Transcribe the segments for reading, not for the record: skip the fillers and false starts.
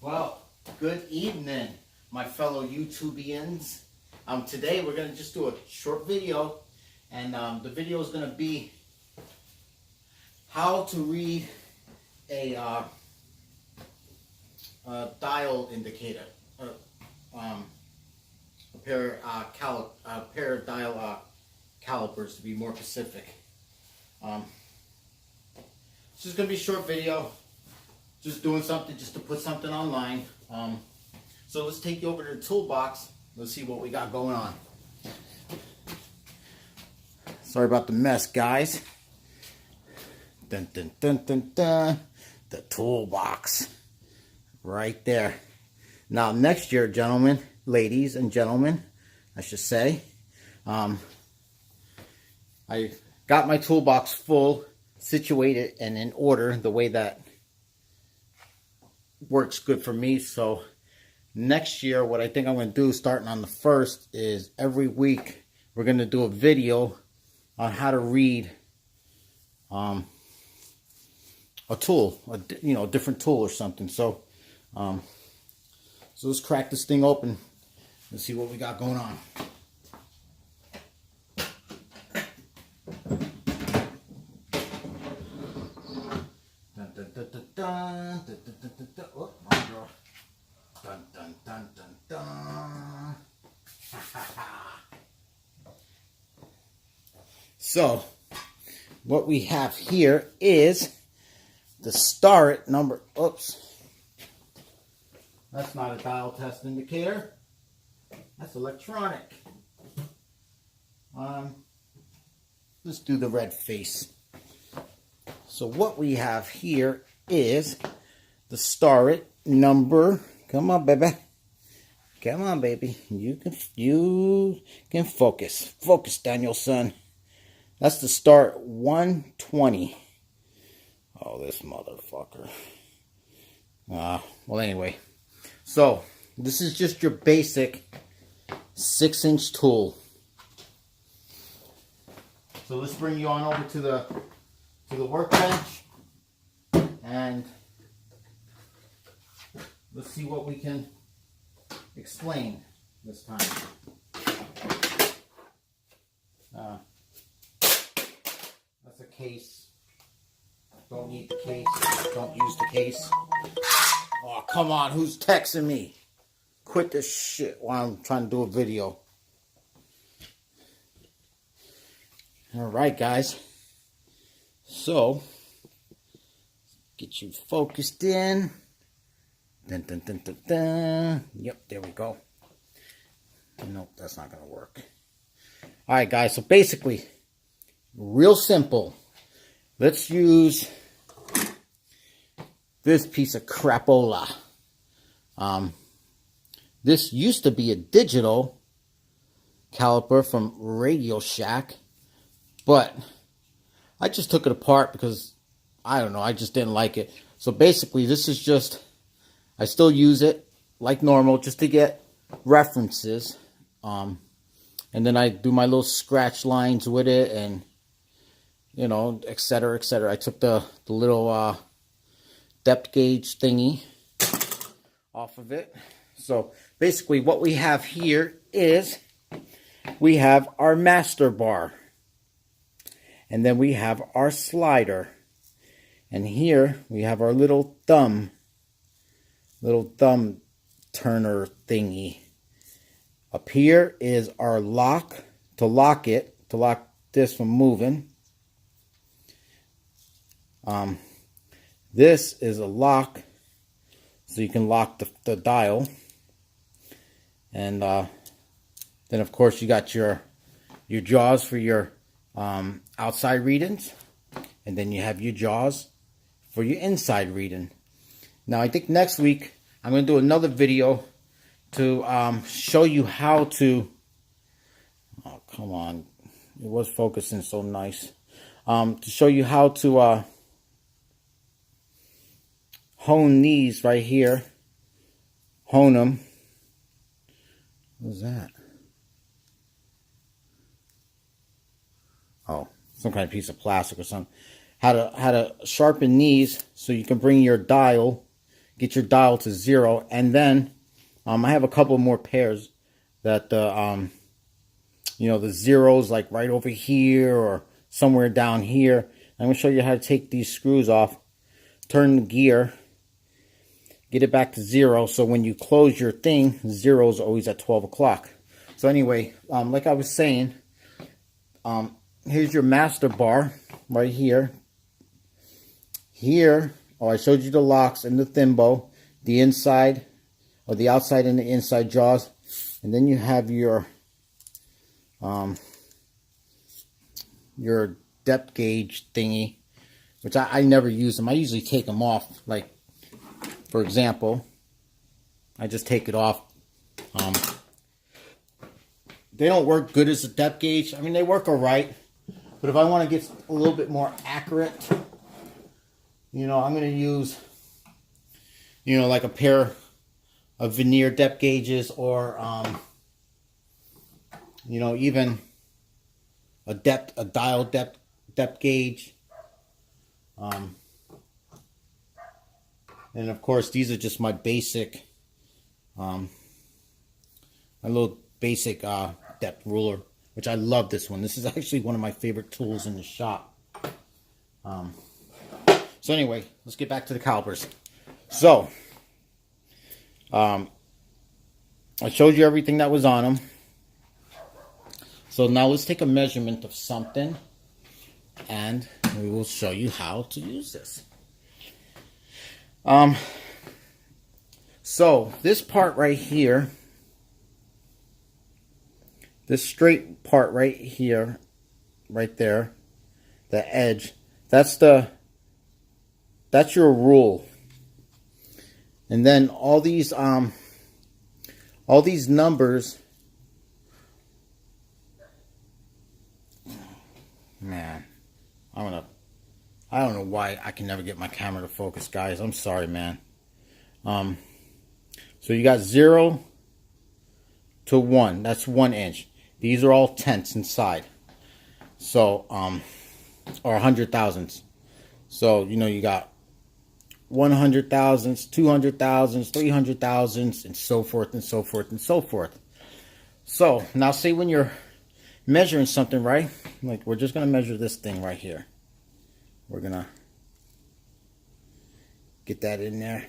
Well, good evening, my fellow YouTubians. Today we're going to just do a short video, and the video is going to be how to read a dial indicator, a pair of dial calipers, to be more specific. This is going to be a short video. Just doing something just to put something online. So let's take you over to the toolbox. Let's see what we got going on. Sorry about the mess, guys. Dun, dun, dun, dun, dun. The toolbox. Right there. Now next year, gentlemen, ladies and gentlemen, I should say, I got my toolbox full, situated, and in order the way that works good for me. So next year, what I think I'm going to do, starting on the 1st, is every week we're going to do a video on how to read a tool, a different tool or something. So let's crack this thing open and see what we got going on. Oh, wrong drawer. Dun dun dun dun dun. So, what we have here is the start number. Oops, that's not a dial test indicator. That's electronic. Let's do the red face. So what we have here is the start number. Come on, baby. Come on, baby. You can focus. Focus, Daniel, son. That's the start 120. Oh, this motherfucker. Well, anyway. So, this is just your basic 6-inch tool. So let's bring you on over to the workbench, and let's see what we can explain this time. That's a case. Don't need the case. Don't use the case. Oh, come on. Who's texting me? Quit this shit while I'm trying to do a video. Alright, guys. So, get you focused in. Dun, dun, dun, dun, dun. Yep, there we go. Nope, that's not going to work. Alright, guys, so basically, real simple. Let's use this piece of crapola. This used to be a digital caliper from Radio Shack, but I just took it apart because, I don't know, I just didn't like it. So basically, this is just, I still use it like normal just to get references. And then I do my little scratch lines with it and, etc., etc. I took the little depth gauge thingy off of it. So basically what we have here is we have our master bar. And then we have our slider. And here we have our little thumb turner thingy. Up here is our lock to lock this from moving. This is a lock so you can lock the dial. And then of course you got your jaws for your outside readings, and then you have your jaws for your inside reading. Now I think next week I'm going to do another video to show you how to, oh come on, it was focusing so nice, to show you how to hone these right here, hone them. What was that? Oh, some kind of piece of plastic or something. How to sharpen these so you can bring your dial get your dial to 0, and then I have a couple more pairs that you know, the zeros like right over here or somewhere down here. I'm going to show you how to take these screws off, turn the gear, get it back to 0, so when you close your thing, 0 is always at 12 o'clock. So anyway, like I was saying, here's your master bar right here. Here, I showed you the locks and the thimble, the inside, or the outside and the inside jaws. And then you have your depth gauge thingy, which I never use them. I usually take them off. Like, for example, I just take it off. They don't work good as a depth gauge. I mean, they work all right. But if I want to get a little bit more accurate, you know, I'm going to use, you know, like a pair of veneer depth gauges, or, you know, even a dial depth gauge. And of course, these are just my basic, my little basic depth ruler, which I love this one. This is actually one of my favorite tools in the shop. So anyway, let's get back to the calipers. So, I showed you everything that was on them. So now let's take a measurement of something, and we will show you how to use this. So this part right here, this straight part right here, right there, the edge, that's your rule. And then all these numbers, man, I don't know why I can never get my camera to focus, guys. I'm sorry, man. So you got 0 to 1. That's 1 inch. These are all tenths inside. So, or 100 thousandths. So, you know, you got 100 thousandths, 200 thousandths, 300 thousandths, and so forth and so forth and so forth. So, now say when you're measuring something, right? Like, we're just going to measure this thing right here. We're going to get that in there.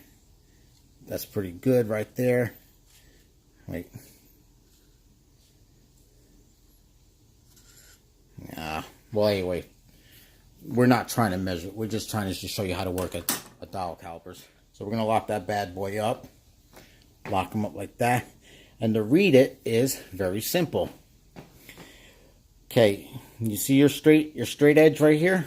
That's pretty good right there. Wait. Well, anyway, we're not trying to measure. We're just trying to show you how to work a dial calipers. So we're going to lock that bad boy up. Lock them up like that. And to read it is very simple. Okay, you see your straight edge right here?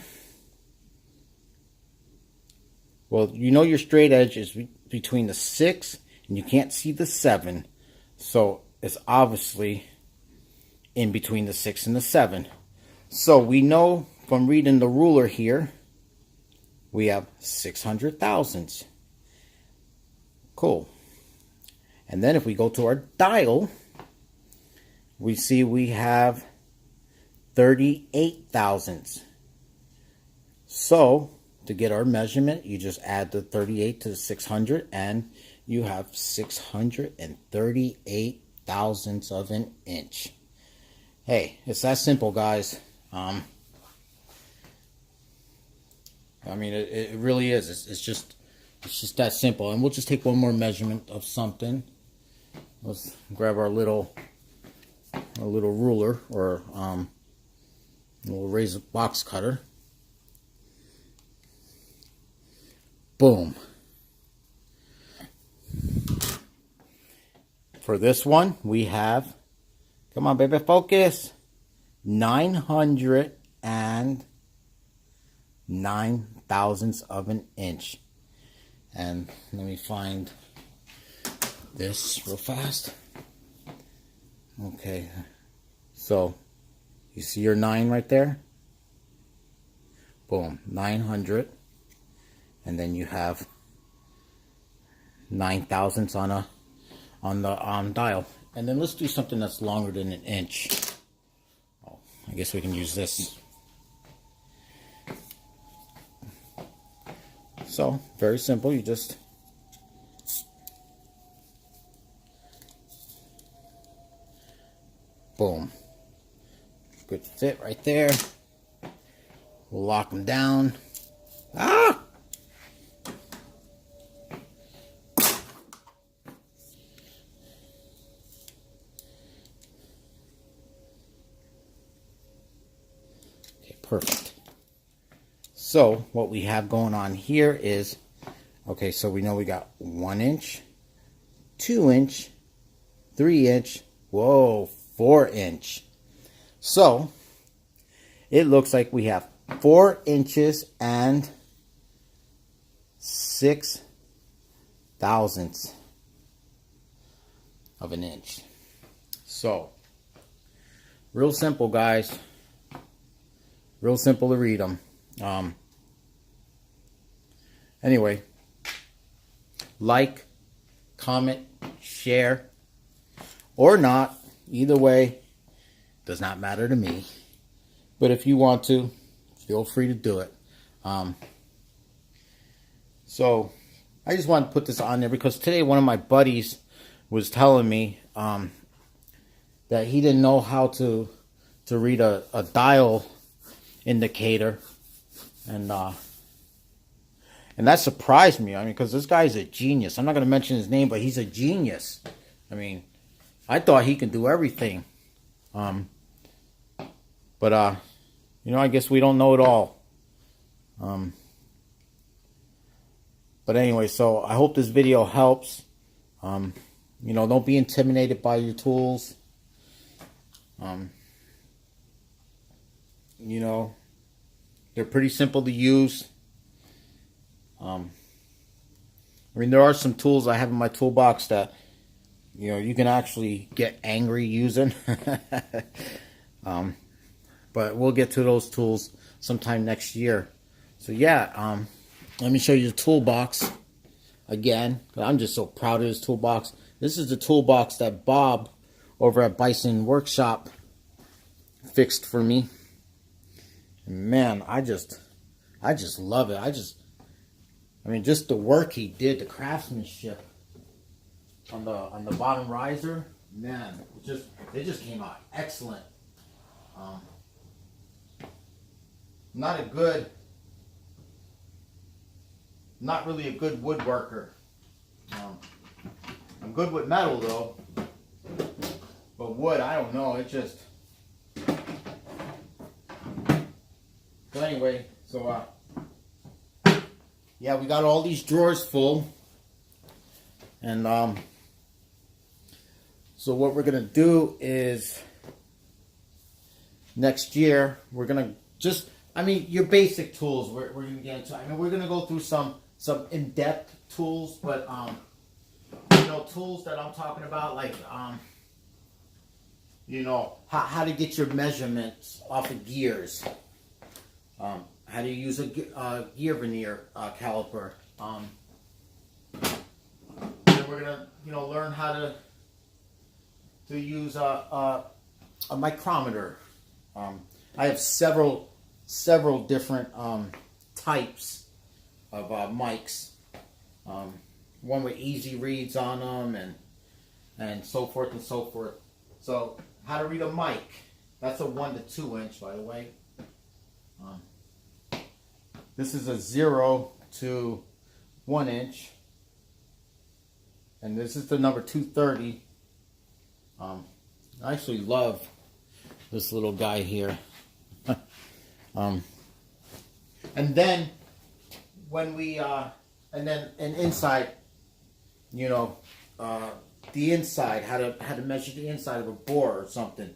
Well, you know your straight edge is between the 6 and you can't see the 7. So it's obviously in between the 6 and the 7. So we know from reading the ruler here, we have 600 thousandths. Cool. And then if we go to our dial, we see we have 38 thousandths. So to get our measurement, you just add the 38 to the 600 and you have 638 thousandths of an inch. Hey, it's that simple, guys. I mean, it really is. It's just that simple. And we'll just take one more measurement of something. Let's grab our little ruler, or we'll raise a box cutter. Boom. For this one, we have, come on, baby, focus, 909 thousandths of an inch. And let me find this real fast. Okay, so you see your 9 right there? Boom, 900. And then you have 9 thousandths on the dial. And then let's do something that's longer than an inch. Oh, I guess we can use this. So, very simple. You just Boom. Good fit right there. We'll lock them down. Ah! Okay, perfect. So what we have going on here is, okay, so we know we got 1 inch, 2 inch, 3 inch, whoa, 4 inch. So it looks like we have 4 inches and 6 thousandths of an inch. So real simple, guys. Real simple to read them. Anyway, like, comment, share, or not. Either way, does not matter to me. But if you want to, feel free to do it. So I just wanted to put this on there because today one of my buddies was telling me that he didn't know how to read a dial indicator, and that surprised me. I mean, because this guy's a genius. I'm not going to mention his name, but he's a genius. I mean, I thought he could do everything. But you know, I guess we don't know it all. But anyway, so I hope this video helps. You know, don't be intimidated by your tools. You know, they're pretty simple to use. I mean, there are some tools I have in my toolbox that, you know, you can actually get angry using. But we'll get to those tools sometime next year. So yeah, let me show you the toolbox again. I'm just so proud of this toolbox. This is the toolbox that Bob over at Bison Workshop fixed for me. And man, I just love it. I mean, just the work he did, the craftsmanship on the bottom riser, man, it just came out excellent. Not really a good woodworker. I'm good with metal though, but wood, I don't know. It just. So anyway, so yeah, we got all these drawers full, and so what we're gonna do is next year we're gonna just, I mean, your basic tools we're gonna get into. I mean, we're gonna go through some in-depth tools, but you know, tools that I'm talking about, like you know, how to get your measurements off of gears. How to use a gear vernier caliper. Then we're gonna, you know, learn how to use a micrometer. I have several different types of mics. One with easy reads on them, and so forth and so forth. So how to read a mic. That's a 1 to 2 inch, by the way. This is a 0 to 1 inch, and this is the number 230. I actually love this little guy here. And then when we and inside, you know, the inside, how to measure the inside of a bore or something.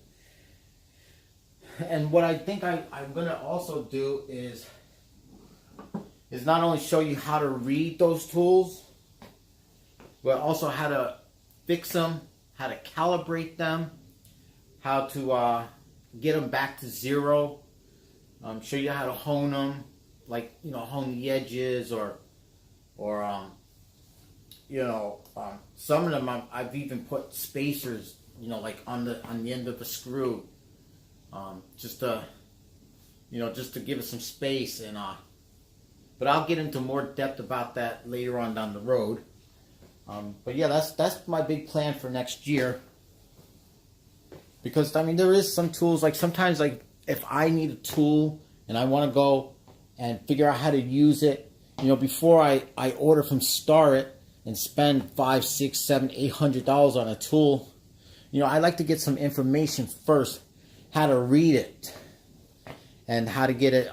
And what I think I'm gonna also do is not only show you how to read those tools, but also how to fix them, how to calibrate them, how to get them back to zero, show you how to hone them, like, you know, hone the edges, or you know, some of them I've even put spacers, you know, like on the end of the screw, just to, you know, just to give it some space. And but I'll get into more depth about that later on down the road. But yeah, that's my big plan for next year. Because I mean, there is some tools, like sometimes, like if I need a tool and I want to go and figure out how to use it, before I order from Starrett and spend $5, $6, $7, $800 on a tool, I like to get some information first, how to read it and how to get it,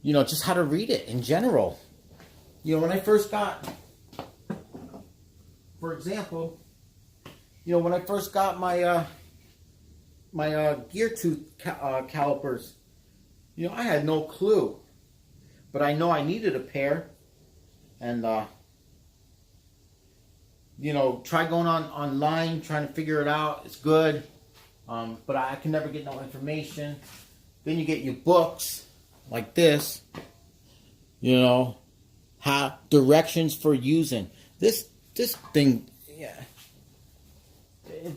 just how to read it in general. When I first got, for example, when I first got my my gear tooth calipers, I had no clue, but I know I needed a pair, and try going online trying to figure it out. It's good, but I can never get no information. Then you get your books like this, how directions for using this thing. Yeah,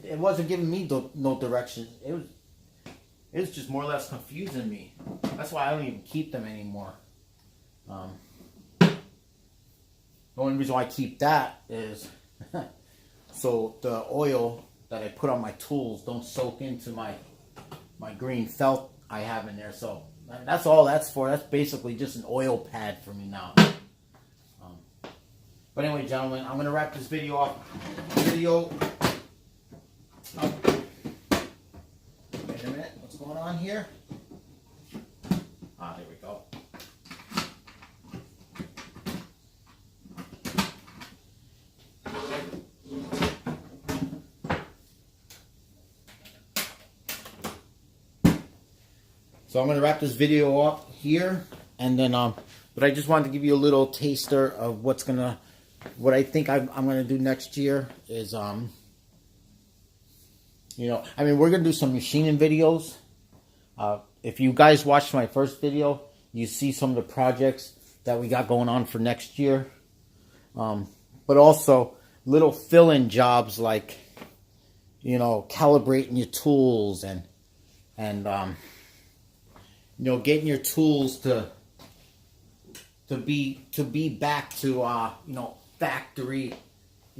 it wasn't giving me no directions. It was just more or less confusing me. That's why I don't even keep them anymore. The only reason why I keep that is so the oil that I put on my tools don't soak into my green felt I have in there. So that's all that's for. That's basically just an oil pad for me now. But anyway, gentlemen, I'm going to wrap this video off. Wait a minute. What's going on here? There we go. So I'm going to wrap this video up here, and then but I just wanted to give you a little taster of what I think I'm going to do next year is I mean, we're going to do some machining videos. If you guys watched my first video, you see some of the projects that we got going on for next year. But also little fill-in jobs like, calibrating your tools and getting your tools to be back to factory,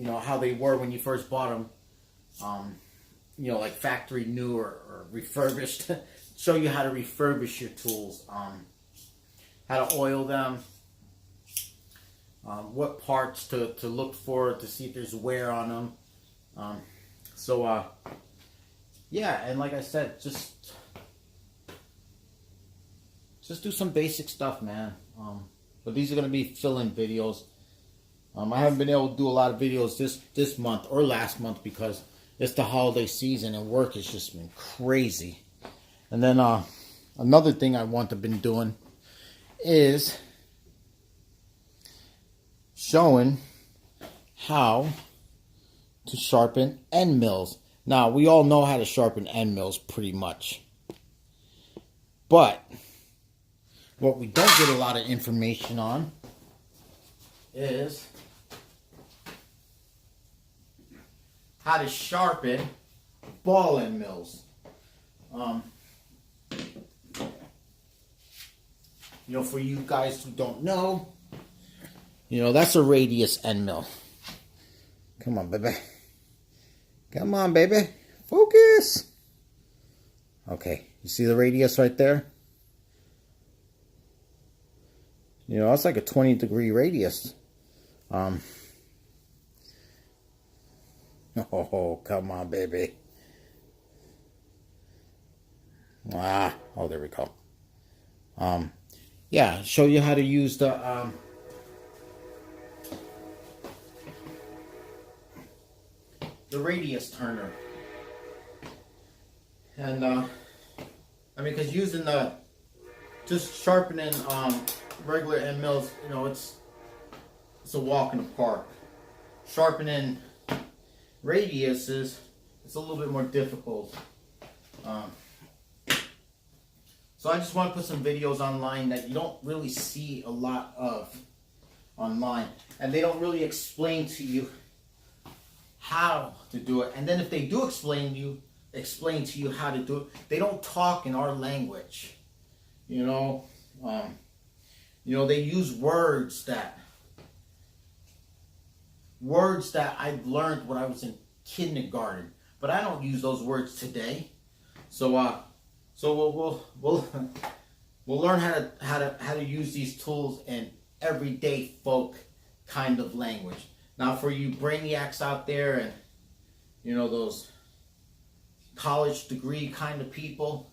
how they were when you first bought them, like factory new or refurbished. Show you how to refurbish your tools, how to oil them, what parts to look for to see if there's wear on them. Yeah, and like I said, just do some basic stuff, man. But these are going to be fill-in videos. I haven't been able to do a lot of videos this month or last month because it's the holiday season and work has just been crazy. And then another thing I want to been doing is showing how to sharpen end mills. Now, we all know how to sharpen end mills pretty much. But what we don't get a lot of information on is how to sharpen ball end mills. For you guys who don't know, that's a radius end mill. Come on, baby. Come on, baby. Focus. Okay, you see the radius right there? That's like a 20-degree radius. Oh, come on, baby. Oh, there we go. Yeah, show you how to use the radius turner. And because using just sharpening regular end mills, it's a walk in the park. Sharpening radiuses, it's a little bit more difficult. So I just want to put some videos online that you don't really see a lot of online, and they don't really explain to you how to do it. And then if they do explain to you how to do it, they don't talk in our language. They use words that I've learned when I was in kindergarten. but I don't use those words today. So we'll learn how to use these tools in everyday folk kind of language. Now, for you brainiacs out there, and you know, those college degree kind of people,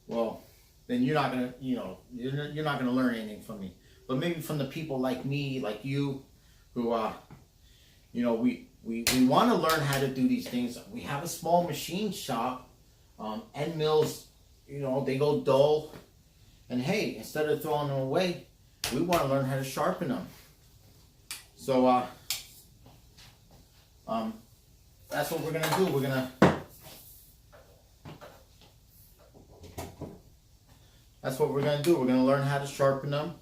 well, then you're not gonna, you're not gonna learn anything from me. But maybe from the people like me, like you, who we want to learn how to do these things. We have a small machine shop. End mills, they go dull. And hey, instead of throwing them away, we want to learn how to sharpen them. So that's what we're going to do. That's what we're going to do. We're going to learn how to sharpen them.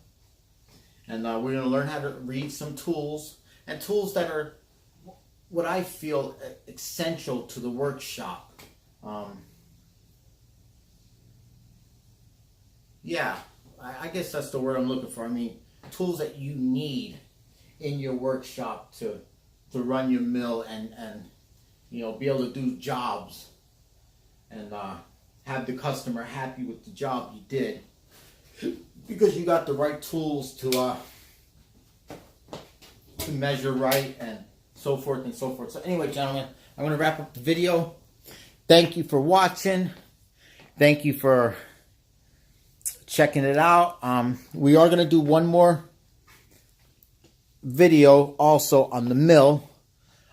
And we're going to learn how to read some tools. And tools that are what I feel essential to the workshop. Yeah, I guess that's the word I'm looking for. I mean, tools that you need in your workshop to run your mill and be able to do jobs and have the customer happy with the job you did, because you got the right tools to measure right and so forth and so forth. So anyway, gentlemen, I'm going to wrap up the video. Thank you for watching. Thank you for checking it out. We are going to do one more video also on the mill.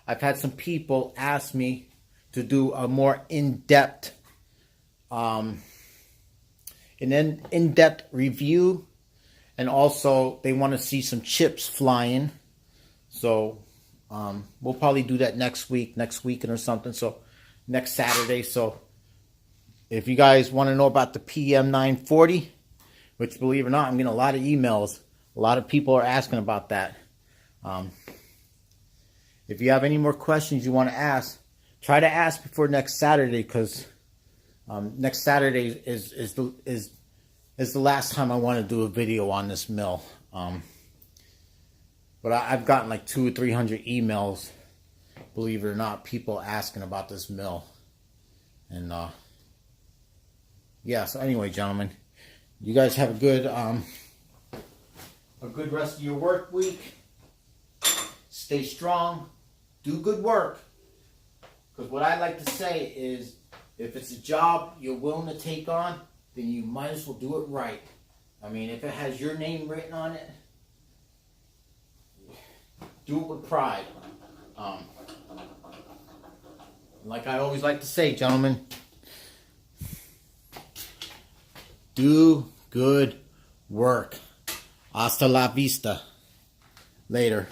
I've had some people ask me to do a more in-depth in-depth review, and also they want to see some chips flying. So we'll probably do that next weekend or something. So next Saturday. So if you guys want to know about the PM940, which, believe it or not, I'm getting a lot of emails. A lot of people are asking about that. If you have any more questions you want to ask, try to ask before next Saturday, because next Saturday is the last time I want to do a video on this mill. But I've gotten like 200 or 300 emails, believe it or not, people asking about this mill. And yeah, so anyway, gentlemen, you guys have a good rest of your work week. Stay strong. Do good work. Because what I like to say is, if it's a job you're willing to take on, then you might as well do it right. I mean, if it has your name written on it, do it with pride. Like I always like to say, gentlemen, do good work. Hasta la vista. Later.